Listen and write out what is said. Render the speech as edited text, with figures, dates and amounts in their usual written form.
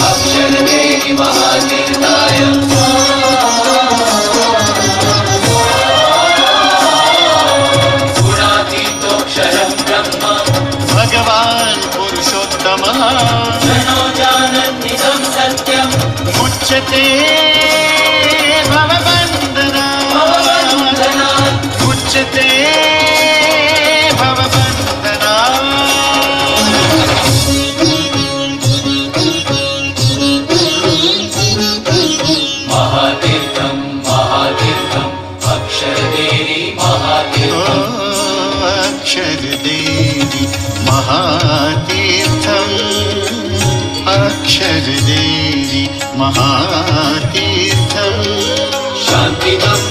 अक्षरदेवी महातीर्थाय गुणातीतोऽक्षरं ब्रह्म भगवान् पुरुषोत्तमः जनो जानन्निदं सत्यम् उच्यते भवबन्धनात् उच्यते महातीर्थं महातीर्थं अक्षरदेवी महातीर्थं अक्षरदेवी महातीर्थम् अक्षरदेवी महातीर्थम् शान्तिदं